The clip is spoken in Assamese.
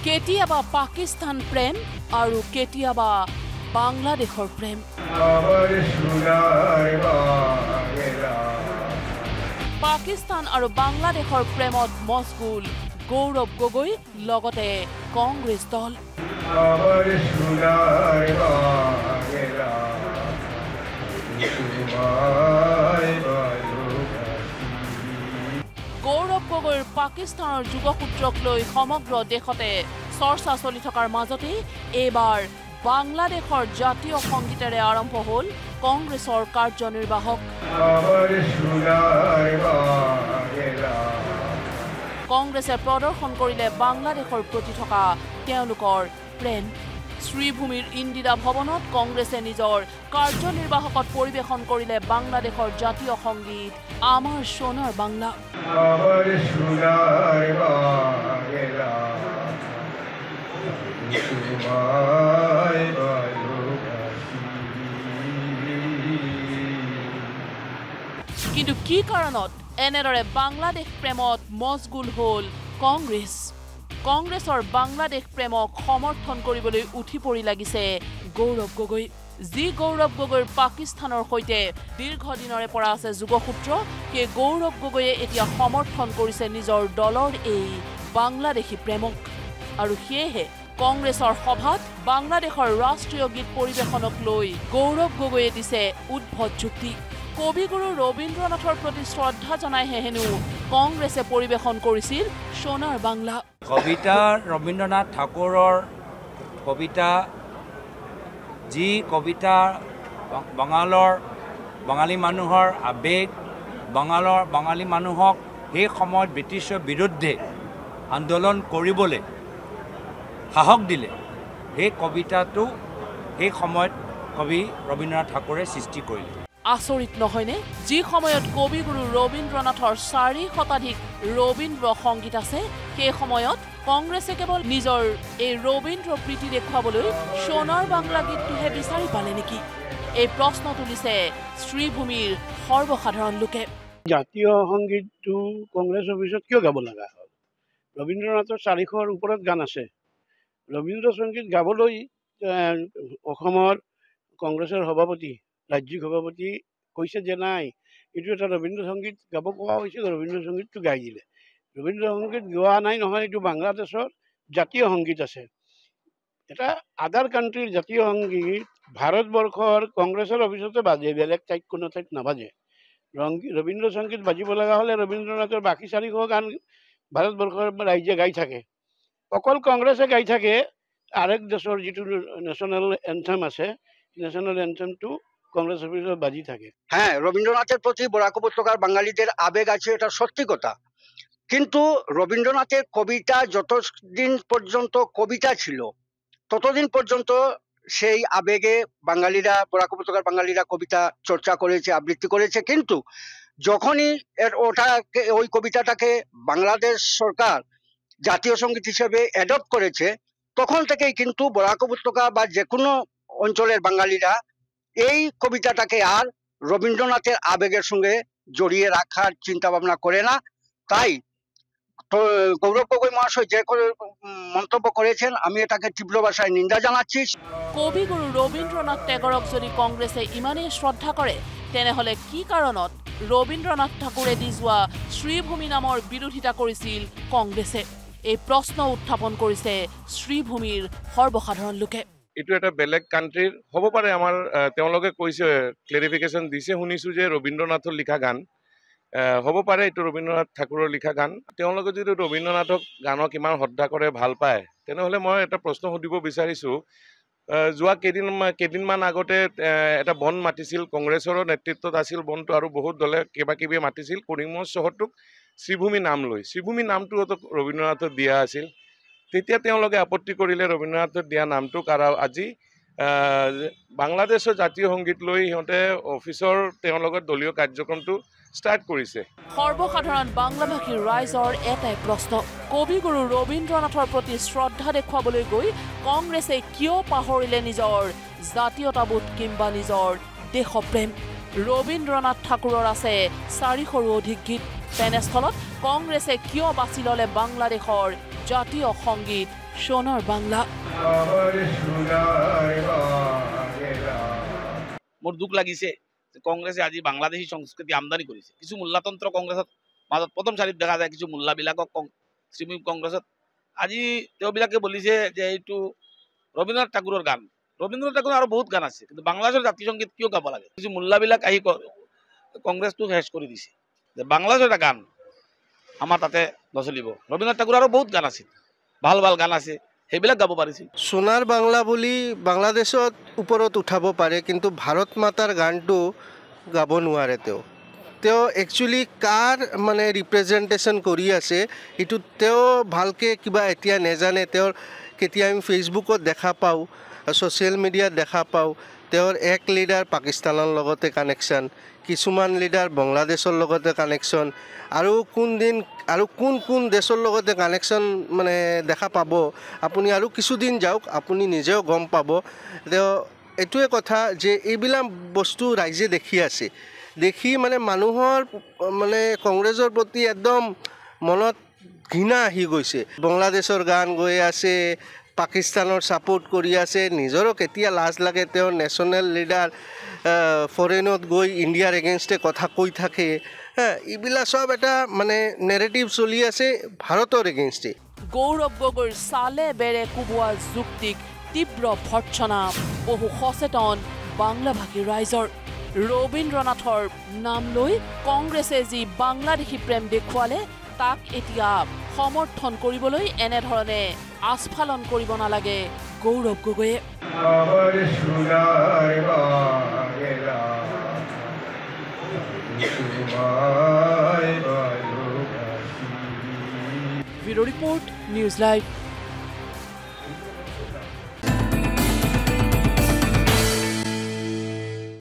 কেতিয়াবা পাকিস্তান প্ৰেম আৰু কেতিয়াবা বাংলাদেশৰ প্ৰেম পাকিস্তান আৰু বাংলাদেশৰ প্ৰেমত মশগুল গৌৰৱ গগৈ লগতে কংগ্ৰেছ দল গৌৰৱ গগৈৰ পাকিস্তানৰ যুগসূত্ৰক লৈ সমগ্ৰ দেশতে চৰ্চা চলি থকাৰ মাজতে এইবাৰ বাংলাদেশৰ জাতীয় সংগীতেৰে আৰম্ভ হ'ল কংগ্ৰেছৰ কাৰ্যনিৰ্বাহক কংগ্ৰেছে প্ৰদৰ্শন কৰিলে বাংলাদেশৰ প্ৰতি থকা তেওঁলোকৰ প্ৰেম শ্ৰীভূমিৰ ইন্দিৰা ভৱনত কংগ্ৰেছে নিজৰ কাৰ্যনিৰ্বাহকত পৰিৱেশন কৰিলে বাংলাদেশৰ জাতীয় সংগীত আমাৰ সোনাৰ বাংলা কিন্তু কি কাৰণত এনেদৰে বাংলাদেশ প্ৰেমত মশগুল হ'ল কংগ্ৰেছ কংগ্ৰেছৰ বাংলাদেশ প্ৰেমক সমৰ্থন কৰিবলৈ উঠি পৰি লাগিছে গৌৰৱ গগৈ যি গৌৰৱ গগৈৰ পাকিস্তানৰ সৈতে দীৰ্ঘদিনৰে পৰা আছে যুগসূত্ৰ সেই গৌৰৱ গগৈয়ে এতিয়া সমৰ্থন কৰিছে নিজৰ দলৰ এই বাংলাদেশী প্ৰেমক আৰু সেয়েহে কংগ্ৰেছৰ সভাত বাংলাদেশৰ ৰাষ্ট্ৰীয় গীত পৰিৱেশনক লৈ গৌৰৱ গগৈয়ে দিছে উদ্ভট যুক্তি কবিগুৰু ৰবীন্দ্ৰনাথৰ প্ৰতি শ্ৰদ্ধা জনাইহে হেনো কংগ্ৰেছে পৰিৱেশন কৰিছিল সোনাৰ বাংলা কবিতা ৰবীন্দ্ৰনাথ ঠাকুৰৰ কবিতা যি কবিতা বাঙালী মানুহৰ আবেগ বাঙালী মানুহক সেই সময়ত ব্ৰিটিছৰ বিৰুদ্ধে আন্দোলন কৰিবলৈ সাহস দিলে সেই কবিতাটো সেই সময়ত কবি ৰবীন্দ্ৰনাথ ঠাকুৰে সৃষ্টি কৰিলে আচৰিত নহয়নে যি সময়ত কবিগুৰু ৰবীন্দ্ৰনাথৰ 4 শতাধিক ৰবীন্দ্ৰ সংগীত আছে সেই সময়ত কংগ্ৰেছে কেৱল নিজৰ এই ৰবীন্দ্ৰ প্ৰীতি দেখুৱাবলৈ সোনাৰ বাংলা গীতটোহে বিচাৰি পালে নেকি এই প্ৰশ্ন তুলিছে শ্ৰীভূমিৰ সৰ্বসাধাৰণ লোকে জাতীয় সংগীতটো কংগ্ৰেছ অফিচত কিয় গাব লগা হ'ল ৰবীন্দ্ৰনাথৰ 400ৰ ওপৰত গান আছে ৰবীন্দ্ৰ সংগীত গাবলৈ অসমৰ কংগ্ৰেছৰ সভাপতি ৰাজ্যিক সভাপতি কৈছে যে নাই এইটো এটা ৰবীন্দ্ৰ সংগীত গাব কোৱা হৈছে ৰবীন্দ্ৰ সংগীতটো গাই দিলে ৰবীন্দ্ৰ সংগীত গোৱা নাই নহয় এইটো বাংলাদেশৰ জাতীয় সংগীত আছে এটা আদাৰ কাণ্ট্ৰিৰ জাতীয় সংগীত ভাৰতবৰ্ষৰ কংগ্ৰেছৰ অফিচতে বাজে বেলেগ ঠাইত কোনো ঠাইত নাবাজে ৰবীন্দ্ৰ সংগীত বাজিব লগা হ'লে ৰবীন্দ্ৰনাথৰ বাকী 400 গান ভাৰতবৰ্ষৰ ৰাইজে গাই থাকে অকল কংগ্ৰেছে গাই থাকে আরেক দেশের যেটো ন্যাশনাল এন্থেম আছে ন্যাশনাল এন্থেমটো কংগ্রেস অফিসে বাজি থাকে হ্যাঁ রবীন্দ্রনাথের প্রতি বরাক উপত্যকার বাঙালিদের আবেগ আছে এটা সত্যি কথা কিন্তু রবীন্দ্রনাথের কবিতা যতদিন পর্যন্ত কবিতা ছিল ততদিন পর্যন্ত সেই আবেগে বাঙালিরা বরাক উপত্যকার বাঙালিরা কবিতা চর্চা করেছে আবৃত্তি করেছে কিন্তু যখনই ওটাকে ওই কবিতাটাকে বাংলাদেশ সরকার জাতীয় সঙ্গীত হিসেবে অ্যাডপ্ট করেছে তখন থেকেই কিন্তু বরাক উপত্যকা বা যে কোনো অঞ্চলের বাঙালিরা এই কবিতাটাকে আর রবীন্দ্রনাথের আবেগের সঙ্গে জড়িয়ে রাখার চিন্তা ভাবনা করে না তাই গৌরব গগৈ মহাশয় যে মন্তব্য করেছেন আমি এটাকে তীব্র ভাষায় নিন্দা জানাচ্ছি কবিগুৰু ৰবীন্দ্ৰনাথ টেগৰক যদি কংগ্ৰেছে ইমানেই শ্ৰদ্ধা কৰে তেনেহলে কি কাৰণত ৰবীন্দ্ৰনাথ ঠাকুৰে দি যোৱা শ্ৰীভূমি নামৰ বিৰোধিতা কৰিছিল কংগ্ৰেছে এই প্ৰশ্ন উত্থাপন কৰিছে শ্ৰীভূমিৰ সৰ্বসাধাৰণ লোকে এটো এটা বেলেগ কান্ট্ৰিৰ হ'ব পাৰে আমাৰ তেওঁলোকে কৈছে ক্লেৰিফিকেশন দিছে শুনিছো যে ৰবীন্দ্ৰনাথৰ লিখা গান হ'ব পাৰে এটো ৰবীন্দ্ৰনাথ ঠাকুৰৰ লিখা গান তেওঁলোকে যদি ৰবীন্দ্ৰনাথক গানক ইমান শ্ৰদ্ধা কৰে ভাল পায় তেনেহলে মই এটা প্ৰশ্ন সুধিব বিচাৰিছো যোৱা কেদিনমান আগতে এটা বন মাতিছিল কংগ্ৰেছৰ নেতৃত্বত আছিল বনটো আৰু বহুত দলে কিবা কিবি মাতিছিল কৰিমগঞ্জ চহৰটোক শ্ৰীভূমি নাম লৈ শ্ৰীভূমি নামটো ৰবীন্দ্ৰনাথৰ দিয়া আছিল তেতিয়া তেওঁলোকে আপত্তি কৰিলে ৰবীন্দ্ৰনাথৰ দিয়া নামটোক আৰু আজি বাংলাদেশৰ জাতীয় সংগীত লৈ সিহঁতে অফিচৰ তেওঁলোকৰ দলীয় কাৰ্যক্ৰমটো ষ্টাৰ্ট কৰিছে সৰ্বসাধাৰণ বাংলাভাষী ৰাইজৰ এটাই প্ৰশ্ন কবিগুৰু ৰবীন্দ্ৰনাথৰ প্ৰতি শ্ৰদ্ধা দেখুৱাবলৈ গৈ কংগ্ৰেছে কিয় পাহৰিলে নিজৰ জাতীয়তাবোধ কিংবা নিজৰ দেশপ্ৰেম ৰবীন্দ্ৰনাথ ঠাকুৰৰ আছে 400ৰো অধিক গীত। তেনেস্থলত কংগ্ৰেছে কিয় বাছি ল'লে বাংলাদেশৰ জাতীয় সংগীত সোণাৰ বাংলা? মোৰ দুখ লাগিছে যে কংগ্ৰেছে আজি বাংলাদেশী সংস্কৃতি আমদানি কৰিছে। কিছু মূল্যতন্ত্ৰ কংগ্ৰেছত মাজত প্ৰথম চাৰিত দেখা যায়, কিছু মূল্যবিলাকক শ্ৰীমী কংগ্ৰেছত আজি তেওঁবিলাকে বলিছে যে এইটো ৰবীন্দ্ৰনাথ ঠাকুৰৰ গান। ৰবীন্দ্ৰনাথ ঠাকুৰৰ আৰু বহুত গান আছে, কিন্তু বাংলাদেশৰ জাতীয় সংগীত কিয় গাব লাগে? কিছু মূল্যবিলাক আহি কংগ্ৰেছটো শেষ কৰি দিছে যে বাংলাদেশৰ এটা গান আমাৰ তাতে নচলিব। ৰবীন্দ্ৰনাথ ঠাকুৰৰ আৰু বহুত গান আছিল, ভাল ভাল গান আছে, সেইবিলাক গাব পাৰিছিল। সোণাৰ বাংলা বুলি বাংলাদেশত ওপৰত উঠাব পাৰে, কিন্তু ভাৰত মাতাৰ গানটো গাব নোৱাৰে। তেওঁ একচুৱেলি কাৰ মানে ৰিপ্ৰেজেণ্টেশ্যন কৰি আছে এইটো তেওঁ ভালকৈ কিবা এতিয়া নেজানে। তেওঁৰ কেতিয়া আমি ফেচবুকত দেখা পাওঁ, ছ'চিয়েল মিডিয়াত দেখা পাওঁ, তেওঁৰ এক লিডাৰ পাকিস্তানৰ লগতে কানেকশ্যন, কিছুমান লিডাৰ বাংলাদেশৰ লগতে কানেকশ্যন, আৰু কোন দেশৰ লগতে কানেকশ্যন মানে দেখা পাব আপুনি। আৰু কিছুদিন যাওক, আপুনি নিজেও গম পাব। তেওঁ এইটোৱে কথা যে এইবিলাক বস্তু ৰাইজে দেখি আছে, দেখি মানে মানুহৰ মানে কংগ্ৰেছৰ প্ৰতি একদম মনত ঘৃণা আহি গৈছে। বাংলাদেশৰ গান গৈ আছে, পাকিস্তানৰ ছাপোৰ্ট কৰি আছে, নিজৰো কেতিয়া লাজ লাগে। তেওঁৰ নেশ্যনেল লিডাৰ ফৰেনত গৈ ইণ্ডিয়াৰ এগেইনষ্টে কথা কৈ থাকে। এইবিলাক চব এটা মানে নেৰেটিভ চলি আছে ভাৰতৰ এগেইনষ্টে। গৌৰৱ গগৈৰ চালে বেৰে কোবোৱা যুক্তিক তীব্ৰ ভৰ্ৎসনা বহু সচেতন বাংলাভাষী ৰাইজৰ। ৰবীন্দ্ৰনাথৰ নাম লৈ কংগ্ৰেছে যি বাংলাদেশী প্ৰেম দেখুৱালে, তাক এতিয়া সমৰ্থন কৰিবলৈ এনেধৰণে আস্ফালন কৰিব নালাগে গৌৰৱ গগৈয়ে। Bureau report, news live.